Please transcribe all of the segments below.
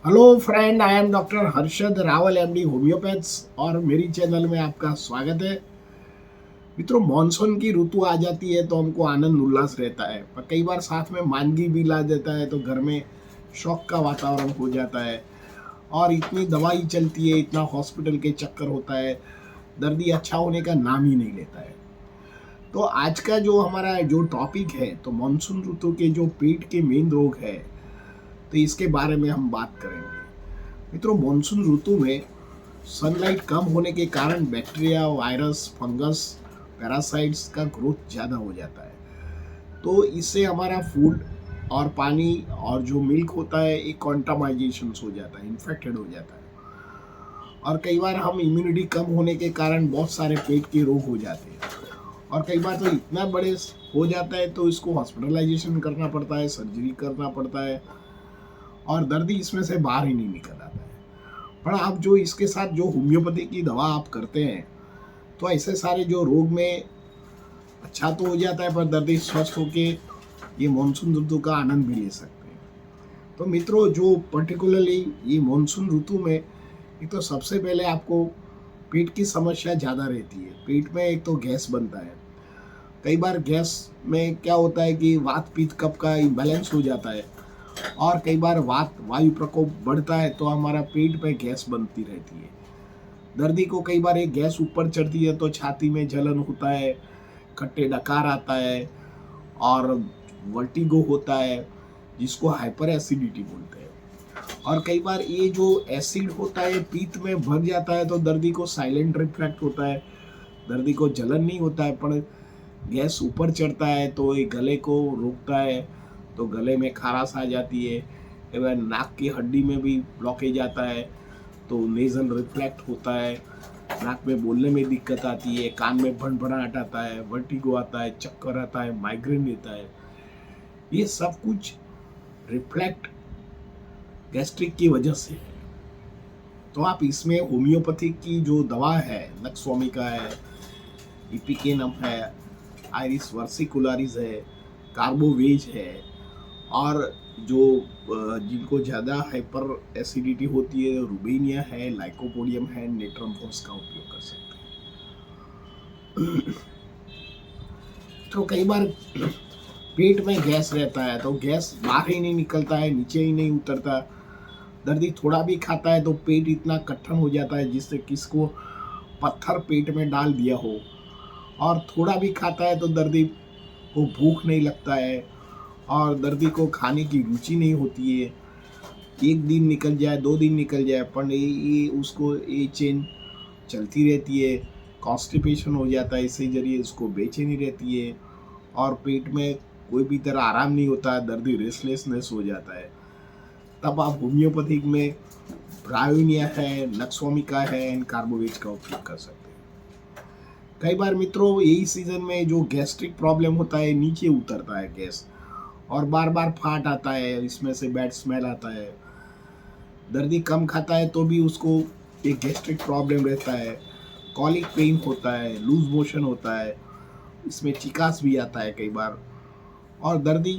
Hello friend, I am doctor Harshad Rawal MD homeopaths और मेरी channel में आपका स्वागत है। मित्रों, मॉनसून की ऋतु आ जाती है तो हमको आनंद उल्लास रहता है, पर कई बार साथ में मानगी भी ला देता है तो घर में शौक का वातावरण हो जाता है। और इतनी दवाई चलती है, इतना हॉस्पिटल के चक्कर होता है, दर्दी अच्छा होने का नाम ही नहीं लेता है। तो आज का जो हमारा जो टॉपिक है, तो मॉनसून ऋतु के जो पेट के मेन रोग है, तो इसके बारे में हम बात करेंगे। मित्रों, मॉनसून ऋतु में सनलाइट कम होने के कारण बैक्टीरिया, वायरस, फंगस, पैरासाइट्स का ग्रोथ ज़्यादा हो जाता है। तो इससे हमारा फूड और पानी और जो मिल्क होता है, एक कॉन्टामाइजेशन हो जाता है, इन्फेक्टेड हो जाता है। और कई बार हम इम्यूनिटी कम होने के कारण बहुत सारे पेट के रोग हो जाते हैं। और कई बार तो इतना बड़े हो जाता है तो इसको हॉस्पिटलाइजेशन करना पड़ता है, सर्जरी करना पड़ता है, और दर्दी इसमें से बाहर ही नहीं निकल आता है। पर आप जो इसके साथ जो होम्योपैथी की दवा आप करते हैं, तो ऐसे सारे जो रोग में अच्छा तो हो जाता है, पर दर्दी स्वस्थ होके ये मानसून ऋतु का आनंद भी ले सकते हैं। तो मित्रों, जो पर्टिकुलरली ये मानसून ऋतु में एक तो सबसे पहले आपको पेट की समस्या ज़्यादा रहती है। पेट में एक तो गैस बनता है। कई बार गैस में क्या होता है कि वात पित्त कफ का इम्बैलेंस हो जाता है, और कई बार वात वायु प्रकोप बढ़ता है तो हमारा पेट में गैस बनती रहती है। दर्दी को कई बार एक गैस ऊपर चढ़ती है तो छाती में जलन होता है, खट्टे डकार आता है, और वर्टिगो होता है, जिसको हाइपर एसिडिटी बोलते हैं। और कई बार ये जो एसिड होता है पीत में भर जाता है तो दर्दी को साइलेंट रिफ्लेक्ट होता है। दर्दी को जलन नहीं होता है, पर गैस ऊपर चढ़ता है तो ये गले को रोकता है, तो गले में खराश आ जाती है। कई बार नाक की हड्डी में भी ब्लॉकेज आता है तो नेजल रिफ्लेक्ट होता है, नाक में बोलने में दिक्कत आती है, कान में भनभनाहट आता है, वर्टिगो आता है, चक्कर आता है, माइग्रेन रहता है। ये सब कुछ रिफ्लेक्ट गैस्ट्रिक की वजह से है। तो आप इसमें होम्योपैथी की जो दवा है, नक्सवामिका है, इपिकेनम है, आयरिस वर्सिकुलारिस है, कार्बोवेज है, और जो जिनको ज़्यादा हाइपर एसिडिटी होती है, रुबेनिया है, लाइकोपोडियम है, नेट्रम-फॉस का उपयोग कर सकते हैं। तो कई बार पेट में गैस रहता है तो गैस बाहर ही नहीं निकलता है, नीचे ही नहीं उतरता। दर्दी थोड़ा भी खाता है तो पेट इतना कट्ठन हो जाता है जिससे किसको पत्थर पेट में डाल दिया हो। और थोड़ा भी खाता है तो दर्दी को भूख नहीं लगता है, और दर्दी को खाने की रुचि नहीं होती है। एक दिन निकल जाए, 2 दिन निकल जाए, पर ये उसको ये चेन चलती रहती है। कॉन्स्टिपेशन हो जाता है, इसके ज़रिए उसको बेचैनी रहती है, और पेट में कोई भी तरह आराम नहीं होता है, दर्दी रेस्टलेसनेस हो जाता है। तब आप होम्योपैथिक में ब्रायोनिया है, नक्सवामिका है, एंड कार्बोवेज का उपयोग कर सकते हैं। कई बार मित्रों, यही सीज़न में जो गैस्ट्रिक प्रॉब्लम होता है, नीचे उतरता है गैस, और बार बार फाट आता है, इसमें से बैड स्मेल आता है। दर्दी कम खाता है तो भी उसको एक गैस्ट्रिक प्रॉब्लम रहता है, कॉलिक पेन होता है, लूज मोशन होता है, इसमें चिकास भी आता है कई बार। और दर्दी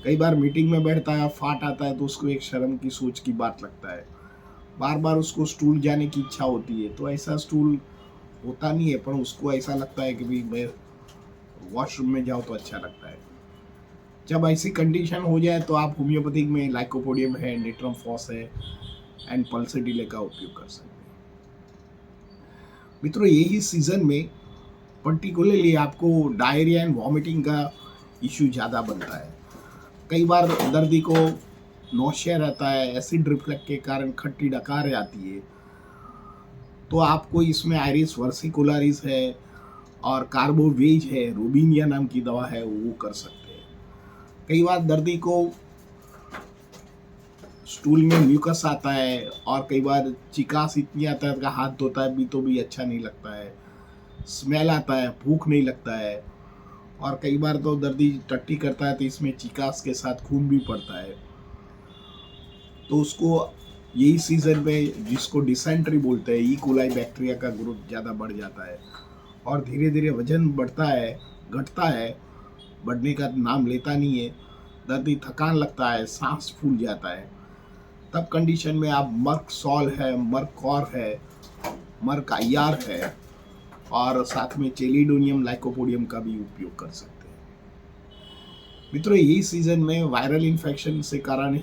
कई बार मीटिंग में बैठता है, फाट आता है तो उसको एक शर्म की सोच की बात लगता है। बार बार उसको स्टूल जाने की इच्छा होती है, तो ऐसा स्टूल होता नहीं है, पर उसको ऐसा लगता है कि भाई मैं वॉशरूम में जाऊँ तो अच्छा लगता है। जब ऐसी कंडीशन हो जाए तो आप होम्योपैथिक में लाइकोपोडियम है, नेट्रम-फॉस है, एंड पल्सीडिले का उपयोग कर सकते हैं। मित्रों, यही सीज़न में पर्टिकुलरली आपको डायरिया एंड वॉमिटिंग का इश्यू ज़्यादा बनता है। कई बार दर्दी को नौशिया रहता है, एसिड रिफ्लक्स के कारण खट्टी डकार आती है, तो आपको इसमें आयरिस वर्सिकुलारिस है और कार्बोवेज है, रूबिनिया नाम की दवा है, वो कर सकते हैं। कई बार दर्दी को स्टूल में म्यूकस आता है, और कई बार चिकास इतनी आता है कि हाथ धोता है भी तो भी अच्छा नहीं लगता है, स्मेल आता है, भूख नहीं लगता है, और कई बार तो दर्दी टट्टी करता है तो इसमें चिकास के साथ खून भी पड़ता है। तो उसको यही सीज़न में, जिसको डिसेंट्री बोलते हैं, ई कोलाई बैक्टीरिया का ग्रोथ ज़्यादा बढ़ जाता है, और धीरे धीरे वजन बढ़ता है, घटता है, बढ़ने का नाम लेता नहीं है। दर्दी थकान लगता है, सांस फूल जाता है। तब कंडीशन में आप मर्क सॉल है, मर्क कॉर है, मर्क आईआर है और साथ में चेलिडोनियम लाइकोपोडियम का भी उपयोग कर सकते हैं। मित्रों, यही सीजन में वायरल इन्फेक्शन से कारण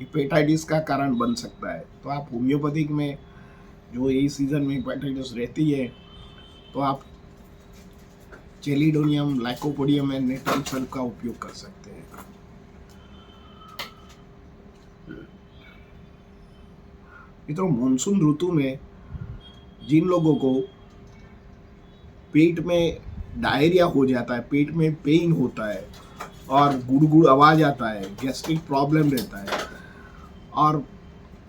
हिपेटाइटिस का कारण बन सकता है। तो आप होम्योपैथिक में जो यही सीजन में हिपेटाइटिस रहती है तो आप चेलिडोनियम लाइकोपोडियम एंड नेटल का उपयोग कर सकते हैं। मित्रों, मानसून ऋतु में जिन लोगों को पेट में डायरिया हो जाता है, पेट में पेन होता है और गुड़गुड़ आवाज आता है, गैस्ट्रिक प्रॉब्लम रहता है और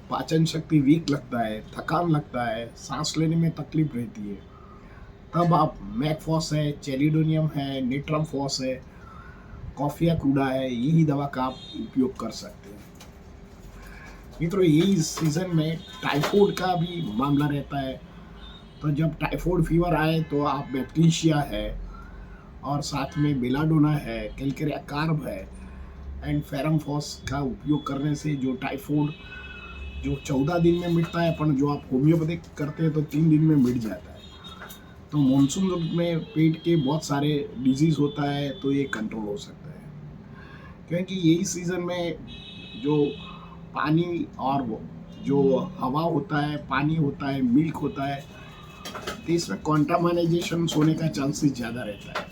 पाचन शक्ति वीक लगता है, थकान लगता है, सांस लेने में तकलीफ रहती है, तब आप मैकफॉस है, चेलिडोनियम है, नेट्रमफॉस है, कॉफिया कूडा है, यही दवा का आप उपयोग कर सकते हैं। मित्रों, यही सीजन में टाइफाइड का भी मामला रहता है। तो जब टाइफाइड फीवर आए तो आप बैक्टीरिया है और साथ में बेलाडोना है, कैलकेरिया कार्ब है एंड फेरमफॉस का उपयोग करने से जो टाइफाइड जो 14 दिन में मिटता है, पर जो आप होम्योपैथिक करते हैं तो 3 दिन में मिट जाता है। तो मानसून ऋतु में पेट के बहुत सारे डिजीज होता है तो ये कंट्रोल हो सकता है, क्योंकि यही सीजन में जो पानी और जो हवा होता है, पानी होता है, मिल्क होता है, तो इसमें कॉन्टामिनेशन होने का चांसेस ज़्यादा रहता है।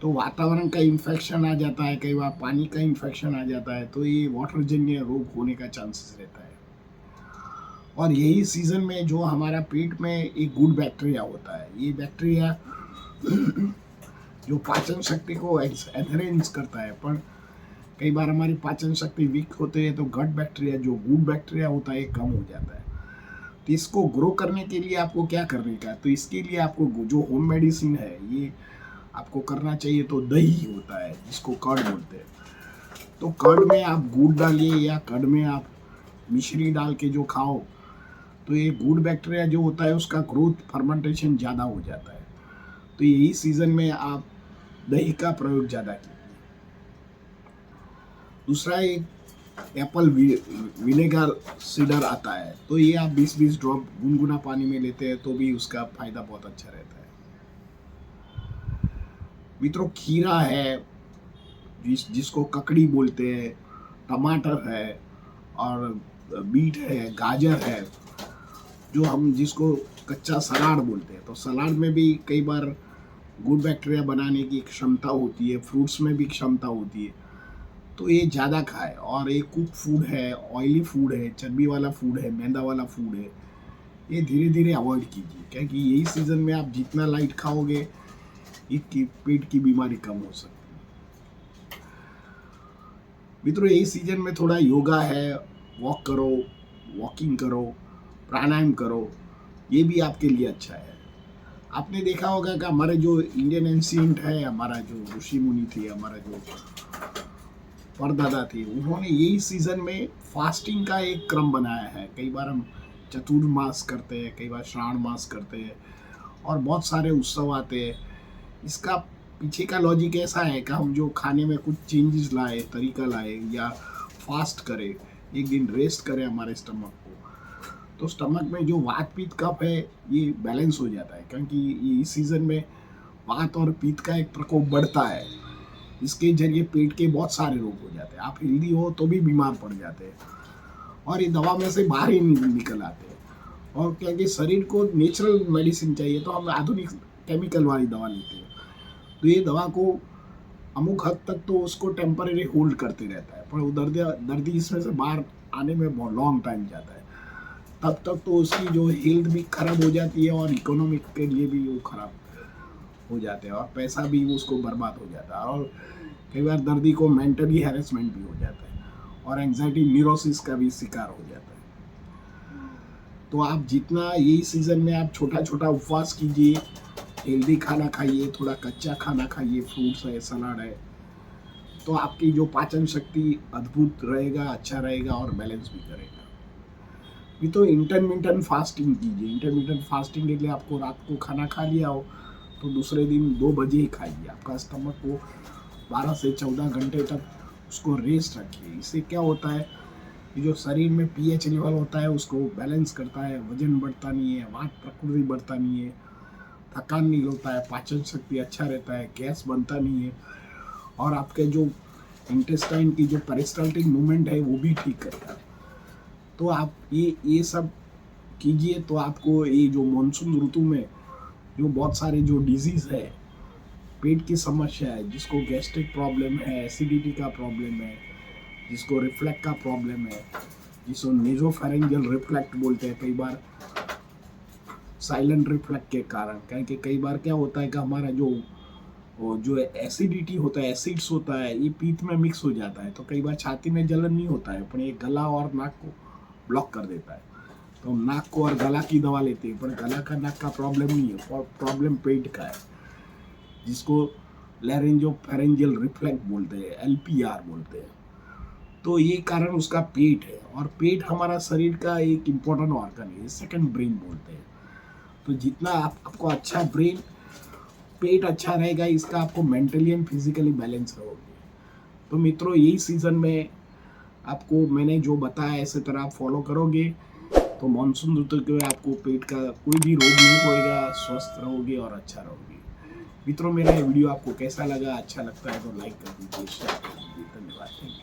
तो वातावरण का इन्फेक्शन आ जाता है, कई बार पानी का इन्फेक्शन आ जाता है, तो ये वाटरजन्य रोग होने का चांसेस रहता है। और यही सीजन में जो हमारा पेट में एक गुड बैक्टीरिया होता है, ये बैक्टीरिया जो पाचन शक्ति को एनहेंस करता है, पर कई बार हमारी पाचन शक्ति वीक होते हैं तो गट बैक्टीरिया जो गुड बैक्टीरिया होता है कम हो जाता है। तो इसको ग्रो करने के लिए आपको क्या करने का, तो इसके लिए आपको जो होम मेडिसिन है ये आपको करना चाहिए। तो दही होता है जिसको कर्ड बोलते हैं, तो कर्ड में आप गुड़ डालिए या कर्ड में आप मिश्री डाल के जो खाओ, तो ये गुड बैक्टीरिया जो होता है उसका ग्रोथ फर्मेंटेशन ज़्यादा हो जाता है। तो यही सीजन में आप दही का प्रयोग ज़्यादा कीजिए। दूसरा एक एप्पल विनेगर सीडर आता है, तो ये आप 20-20 ड्रॉप गुनगुना पानी में लेते हैं तो भी उसका फायदा बहुत अच्छा रहता है। मित्रों, खीरा है जिसको ककड़ी बोलते हैं, टमाटर है और बीट है, गाजर है, जो हम जिसको कच्चा सलाद बोलते हैं। तो सलाद में भी कई बार गुड बैक्टीरिया बनाने की क्षमता होती है, फ्रूट्स में भी क्षमता होती है, तो ये ज़्यादा खाए। और ये कुक फूड है, ऑयली फूड है, चर्बी वाला फूड है, मैदा वाला फूड है, ये धीरे धीरे अवॉइड कीजिए, क्योंकि यही सीज़न में आप जितना लाइट खाओगे इसकी पेट की बीमारी कम हो सकती है। मित्रों, यही सीजन में थोड़ा योगा है, वॉक करो, वॉकिंग करो, प्राणायाम करो, ये भी आपके लिए अच्छा है। आपने देखा होगा कि हमारे जो इंडियन एंशिएंट है, हमारा जो ऋषि मुनि थे, हमारा जो परदादा थे, उन्होंने यही सीजन में फास्टिंग का एक क्रम बनाया है। कई बार हम चतुर्मास करते हैं, कई बार श्रावण मास करते हैं और बहुत सारे उत्सव आते हैं। इसका पीछे का लॉजिक ऐसा है कि हम जो खाने में कुछ चेंजेस लाए, तरीका लाए या फास्ट करें, एक दिन रेस्ट करें हमारे स्टमक को, तो स्टमक में जो वात पित्त कफ है ये बैलेंस हो जाता है, क्योंकि ये इस सीज़न में वात और पित्त का एक प्रकोप बढ़ता है। इसके जरिए पेट के बहुत सारे रोग हो जाते हैं। आप हेल्दी हो तो भी बीमार पड़ जाते हैं और ये दवा में से बाहर ही निकल आते हैं। और क्योंकि शरीर को नेचुरल मेडिसिन चाहिए तो हम आधुनिक केमिकल वाली दवा लेते हैं, तो ये दवा को अमुक हद तक तो उसको टेम्परेरी होल्ड करते रहता है, पर दर्दी इसमें से बाहर आने में बहुत लॉन्ग टाइम जाता है। तब तक तो उसकी जो हेल्थ भी खराब हो जाती है और इकोनॉमिक के लिए भी वो खराब हो जाते हैं और पैसा भी उसको बर्बाद हो जाता है। और कई बार दर्दी को मेंटली हैरेसमेंट भी हो जाता है और एंजाइटी न्यूरोसिस का भी शिकार हो जाता है। तो आप जितना यही सीज़न में आप छोटा छोटा उपवास कीजिए, हेल्दी खाना खाइए, थोड़ा कच्चा खाना खाइए, फ्रूट्स है, सलाद है, तो आपकी जो पाचन शक्ति अद्भुत रहेगा, अच्छा रहेगा और बैलेंस भी करेगा। ये तो इंटरमिटेंट फास्टिंग कीजिए। इंटरमिटेंट फास्टिंग के लिए आपको रात को खाना खा लिया हो तो दूसरे दिन 2 बजे ही खाइए। आपका स्टमक को 12 से 14 घंटे तक उसको रेस्ट रखिए। इससे क्या होता है कि जो शरीर में पीएच लेवल होता है उसको बैलेंस करता है, वजन बढ़ता नहीं है, वात प्रकृति बढ़ता नहीं है, थकान नहीं होता है, पाचन शक्ति अच्छा रहता है, गैस बनता नहीं है, और आपके जो इंटेस्टाइन की जो पेरिस्टाल्टिक मूवमेंट है वो भी ठीक करता है। तो आप ये सब कीजिए तो आपको ये जो मानसून ऋतु में जो बहुत सारे जो डिजीज है, पेट की समस्या है, जिसको गैस्ट्रिक प्रॉब्लम है, एसिडिटी का प्रॉब्लम है, जिसको रिफ्लेक्ट का प्रॉब्लम है, जिसको नेजोफेरेंजियल रिफ्लेक्ट बोलते हैं, कई बार साइलेंट रिफ्लेक्ट के कारण, क्योंकि कई बार क्या होता है कि हमारा जो एसिडिटी होता है, एसिड्स होता है, ये पीत में मिक्स हो जाता है, तो कई बार छाती में जलन नहीं होता है, पर ये गला और नाक को ब्लॉक कर देता है। तो हम नाक को और गला की दवा लेते हैं, पर गला का नाक का प्रॉब्लम नहीं है, और प्रॉब्लम पेट का है, जिसको लैरिंजोफेरेंजियल रिफ्लेक्स बोलते हैं, एलपीआर बोलते हैं। तो ये कारण उसका पेट है, और पेट हमारा शरीर का एक इम्पोर्टेंट ऑर्गन है, सेकंड ब्रेन बोलते हैं। तो जितना आपको अच्छा ब्रेन, पेट अच्छा रहेगा, इसका आपको मेंटली एंड फिजिकली बैलेंस रहोगे। तो मित्रों, यही सीजन में आपको मैंने जो बताया ऐसे तरह आप फॉलो करोगे तो मानसून ऋतु के आपको पेट का कोई भी रोग नहीं होएगा, स्वस्थ रहोगे और अच्छा रहोगे। मित्रों, मेरा ये वीडियो आपको कैसा लगा? अच्छा लगता है तो लाइक कर दीजिए, शेयर कर दीजिए। धन्यवाद।